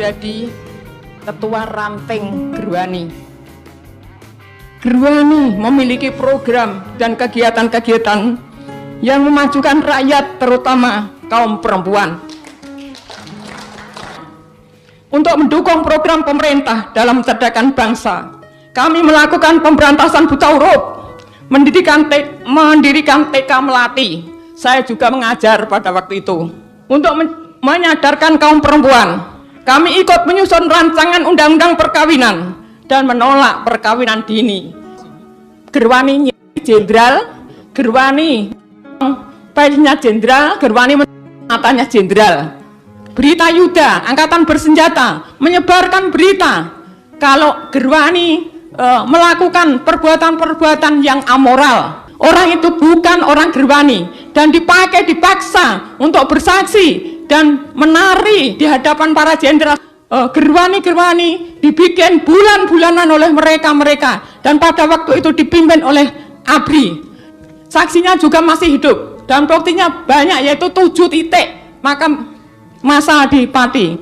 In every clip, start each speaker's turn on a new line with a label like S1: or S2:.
S1: menjadi Ketua Ranting Gerwani. Gerwani memiliki program dan kegiatan-kegiatan yang memajukan rakyat, terutama kaum perempuan. Untuk mendukung program pemerintah dalam mencerdaskan bangsa, kami melakukan pemberantasan buta huruf, mendirikan TK Melati. Saya juga mengajar pada waktu itu. Untuk menyadarkan kaum perempuan, kami ikut menyusun rancangan undang-undang perkawinan dan menolak perkawinan dini. Gerwani jenderal, Gerwani bayinya jenderal, Gerwani matanya jenderal. Berita Yuda, angkatan bersenjata, menyebarkan berita kalau Gerwani melakukan perbuatan-perbuatan yang amoral. Orang itu bukan orang Gerwani dan dipaksa untuk bersaksi dan menari di hadapan para jenderal. Gerwani dibikin bulan-bulanan oleh mereka dan pada waktu itu dipimpin oleh ABRI. Saksinya juga masih hidup dan buktinya banyak, yaitu 7 titik makam masa di Pati.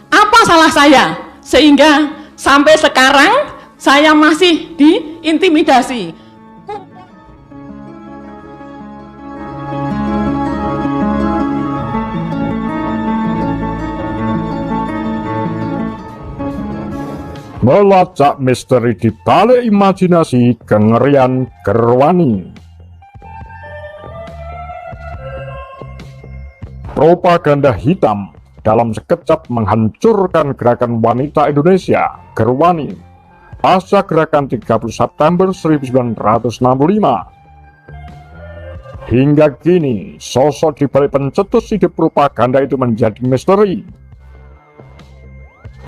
S1: Apa salah saya sehingga sampai sekarang saya masih diintimidasi?
S2: Melacak misteri di balik imajinasi kengerian Gerwani. Propaganda hitam dalam sekejap menghancurkan gerakan wanita Indonesia, Gerwani, pasca gerakan 30 September 1965. Hingga kini, sosok di balik pencetus ide propaganda itu menjadi misteri.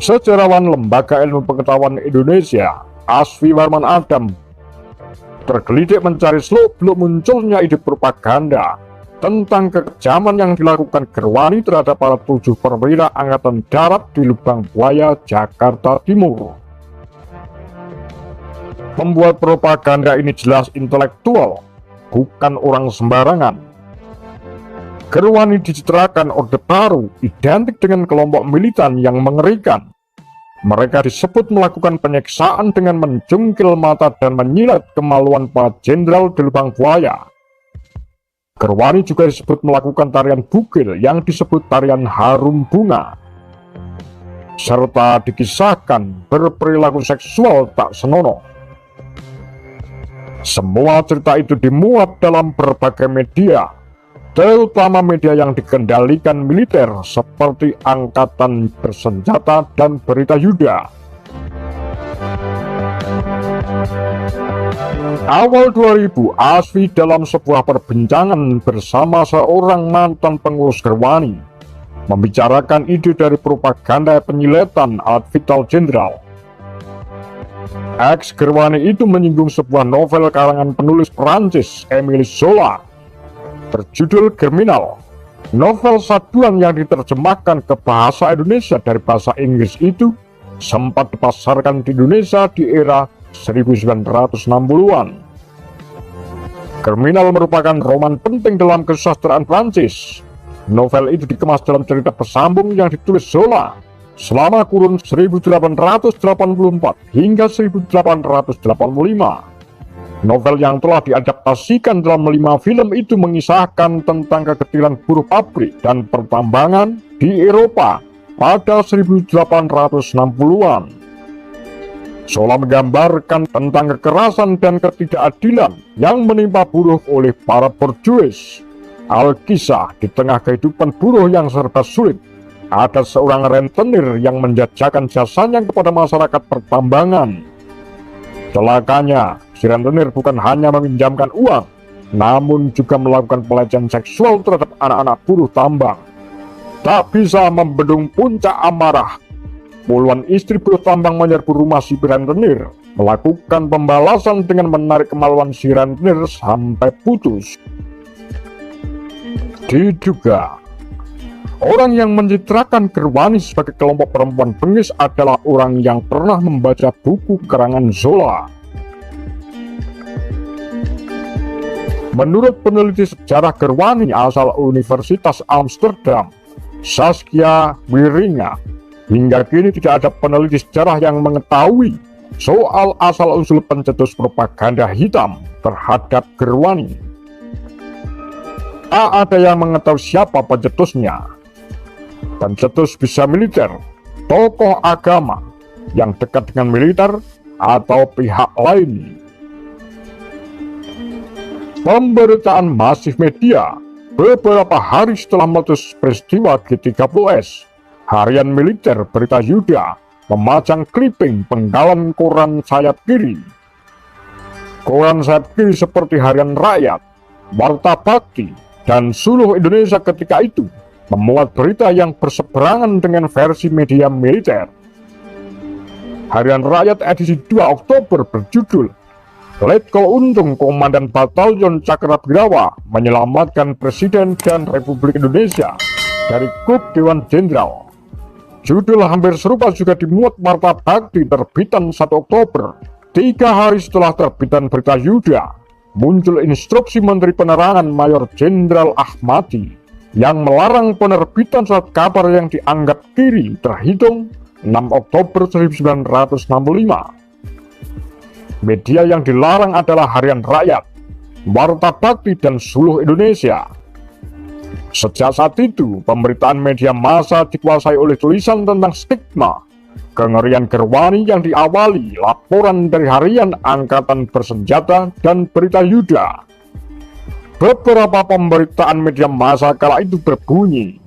S2: Sejarawan Lembaga Ilmu Pengetahuan Indonesia, Asfi Warman Adam, tergelitik mencari seluk-beluk munculnya ide propaganda tentang kekejaman yang dilakukan Gerwani terhadap para 7 perwira Angkatan Darat di Lubang Buaya, Jakarta Timur. Pembuat propaganda ini jelas intelektual, bukan orang sembarangan. Gerwani dicitrakan Orde Baru identik dengan kelompok militan yang mengerikan. Mereka disebut melakukan penyiksaan dengan menjungkil mata dan menyilet kemaluan para jenderal di Lubang Buaya. Gerwani juga disebut melakukan tarian bugil yang disebut tarian harum bunga, serta dikisahkan berperilaku seksual tak senonoh. Semua cerita itu dimuat dalam berbagai media, terutama media yang dikendalikan militer seperti Angkatan Bersenjata dan Berita Yuda. Awal 2000, Asfi dalam sebuah perbincangan bersama seorang mantan pengurus Gerwani membicarakan ide dari propaganda penyiletan alat vital jenderal. Ex Gerwani itu menyinggung sebuah novel karangan penulis Prancis Émile Zola berjudul Germinal. Novel saduan yang diterjemahkan ke bahasa Indonesia dari bahasa Inggris itu sempat dipasarkan di Indonesia di era 1960-an. Germinal merupakan roman penting dalam kesusastraan Prancis. Novel itu dikemas dalam cerita bersambung yang ditulis Zola selama kurun 1884 hingga 1885. Novel yang telah diadaptasikan dalam 5 film itu mengisahkan tentang kekecilan buruh pabrik dan pertambangan di Eropa pada 1860-an. Zola menggambarkan tentang kekerasan dan ketidakadilan yang menimpa buruh oleh para borjuis. Alkisah, di tengah kehidupan buruh yang serba sulit, ada seorang rentenir yang menjajakan jasanya kepada masyarakat pertambangan. Celakanya, si rentenir bukan hanya meminjamkan uang, namun juga melakukan pelecehan seksual terhadap anak-anak buruh tambang. Tak bisa membendung puncak amarah, puluhan istri buruh tambang menyerbu rumah si rentenir, melakukan pembalasan dengan menarik kemaluan si rentenir sampai putus. Diduga, orang yang mencitrakan Gerwani sebagai kelompok perempuan bengis adalah orang yang pernah membaca buku karangan Zola. Menurut peneliti sejarah Gerwani asal Universitas Amsterdam, Saskia Wieringa, Hingga kini tidak ada peneliti sejarah yang mengetahui soal asal-usul pencetus propaganda hitam terhadap Gerwani. Tak ada yang mengetahui siapa pencetusnya. Pencetus bisa militer, tokoh agama yang dekat dengan militer, atau pihak lain. Pemberitaan masif media beberapa hari setelah meletus peristiwa G30S, harian militer Berita Yuda memajang clipping penggalan koran sayap kiri. Koran sayap kiri seperti Harian Rakyat, Warta Bakti, dan Seluruh Indonesia ketika itu memuat berita yang berseberangan dengan versi media militer. Harian Rakyat edisi 2 Oktober berjudul "Letkol Untung Komandan Batalion Cakrawirawa menyelamatkan Presiden dan Republik Indonesia dari Grup Dewan Jenderal." Judul hampir serupa juga dimuat Warta Bakti terbitan 1 Oktober. 3 hari setelah terbitan Berita Yuda, muncul instruksi Menteri Penerangan Mayor Jenderal Ahmadi yang melarang penerbitan surat kabar yang dianggap kiri terhitung 6 Oktober 1965. Media yang dilarang adalah Harian Rakyat, Warta Bakti, dan Seluruh Indonesia. Sejak saat itu, pemberitaan media massa dikuasai oleh tulisan tentang stigma kengerian Gerwani yang diawali laporan dari Harian Angkatan Bersenjata dan Berita Yuda. Beberapa pemberitaan media massa kala itu berbunyi,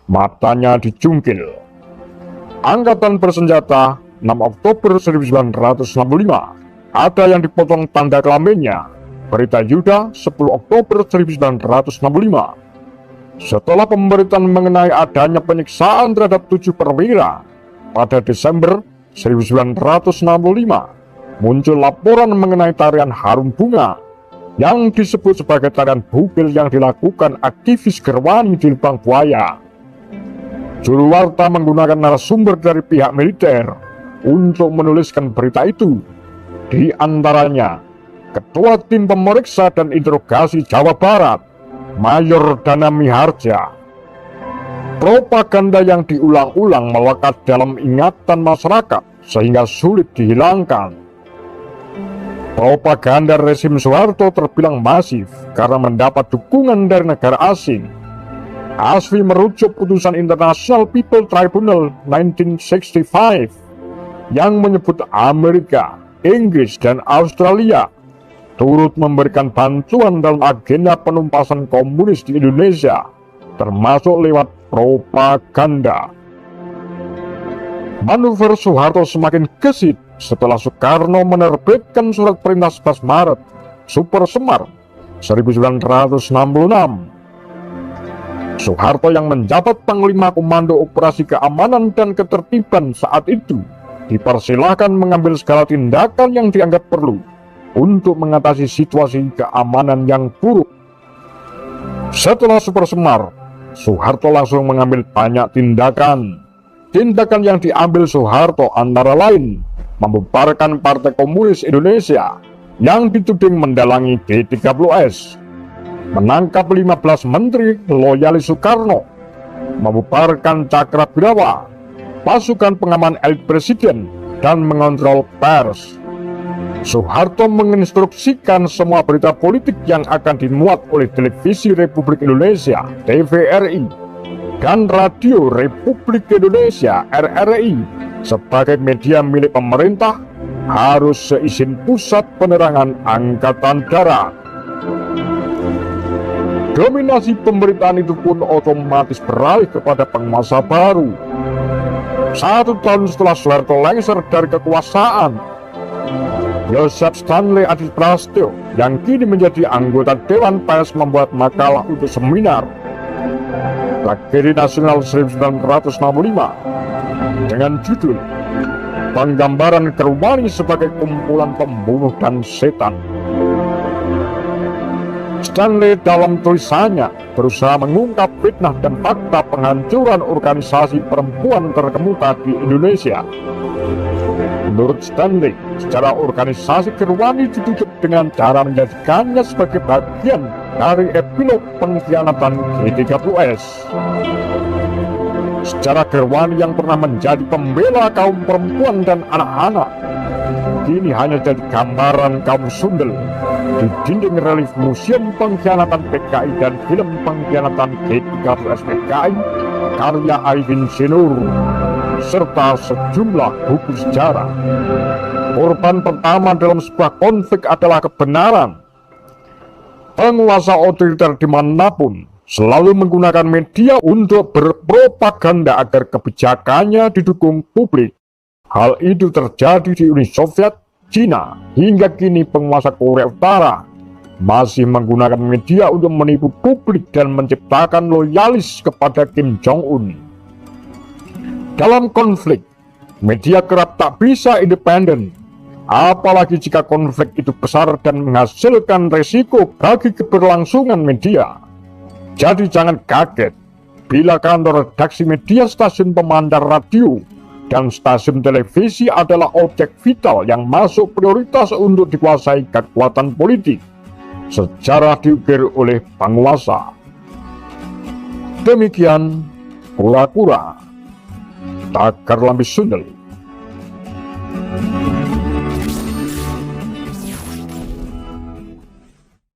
S2: matanya dijungkil. Angkatan Bersenjata 6 Oktober 1965, ada yang dipotong tanda kelaminnya. Berita Yuda 10 Oktober 1965. Setelah pemberitaan mengenai adanya penyiksaan terhadap 7 perwira, pada Desember 1965 muncul laporan mengenai tarian Harum Bunga yang disebut sebagai tarian bugil yang dilakukan aktivis Gerwani di Lubang Buaya. Juru warta menggunakan narasumber dari pihak militer untuk menuliskan berita itu, di antaranya Ketua Tim Pemeriksa dan Interogasi Jawa Barat, Mayor Dana Miharja. Propaganda yang diulang-ulang melekat dalam ingatan masyarakat sehingga sulit dihilangkan. Propaganda rezim Soeharto terbilang masif karena mendapat dukungan dari negara asing. Asfi merujuk putusan International People Tribunal 1965 yang menyebut Amerika, Inggris, dan Australia turut memberikan bantuan dalam agenda penumpasan komunis di Indonesia, termasuk lewat propaganda. Manuver Soeharto semakin gesit setelah Soekarno menerbitkan surat perintah 11 Maret Super Semar 1966. Soeharto yang menjabat Panglima Komando Operasi Keamanan dan Ketertiban saat itu dipersilahkan mengambil segala tindakan yang dianggap perlu untuk mengatasi situasi keamanan yang buruk. Setelah Super Semar, Soeharto langsung mengambil banyak tindakan. Tindakan yang diambil Soeharto antara lain membubarkan Partai Komunis Indonesia yang dituding mendalangi G30S, menangkap 15 menteri loyalis Soekarno, membubarkan Cakrawirawa, pasukan pengaman elit presiden, dan mengontrol pers. Soeharto menginstruksikan semua berita politik yang akan dimuat oleh Televisi Republik Indonesia (TVRI) dan Radio Republik Indonesia (RRI) sebagai media milik pemerintah harus seizin Pusat Penerangan Angkatan Darat. Dominasi pemberitaan itu pun otomatis beralih kepada penguasa baru. 1 tahun setelah Soeharto lengser dari kekuasaan, Yosef Stanley Adi Prasetyo yang kini menjadi anggota Dewan Pers membuat makalah untuk seminar Tragedi Nasional 1965 dengan judul "Penggambaran Gerwani sebagai kumpulan pembunuh dan setan". Stanley dalam tulisannya berusaha mengungkap fitnah dan fakta penghancuran organisasi perempuan terkemuka di Indonesia. Menurut Stanley, secara organisasi Gerwani ditutup dengan cara menjadikannya sebagai bagian dari epilog pengkhianatan G30S. Sejarah Gerwani yang pernah menjadi pembela kaum perempuan dan anak-anak kini hanya jadi gambaran kaum sundel di dinding relief Museum Pengkhianatan PKI dan film Pengkhianatan G3SPKI karya Aydin Sinur serta sejumlah buku sejarah. Korban pertama dalam sebuah konflik adalah kebenaran. Penguasa otoriter dimanapun selalu menggunakan media untuk berpropaganda agar kebijakannya didukung publik. Hal itu terjadi di Uni Soviet, Cina, hingga kini penguasa Korea Utara masih menggunakan media untuk menipu publik dan menciptakan loyalis kepada Kim Jong-un. Dalam konflik, media kerap tak bisa independen, apalagi jika konflik itu besar dan menghasilkan resiko bagi keberlangsungan media. Jadi jangan kaget bila kantor redaksi media, stasiun pemancar radio, dan stasiun televisi adalah objek vital yang masuk prioritas untuk dikuasai kekuatan politik secara diukir oleh penguasa. Demikian Kura-Kura Tagar Lambe Sundel.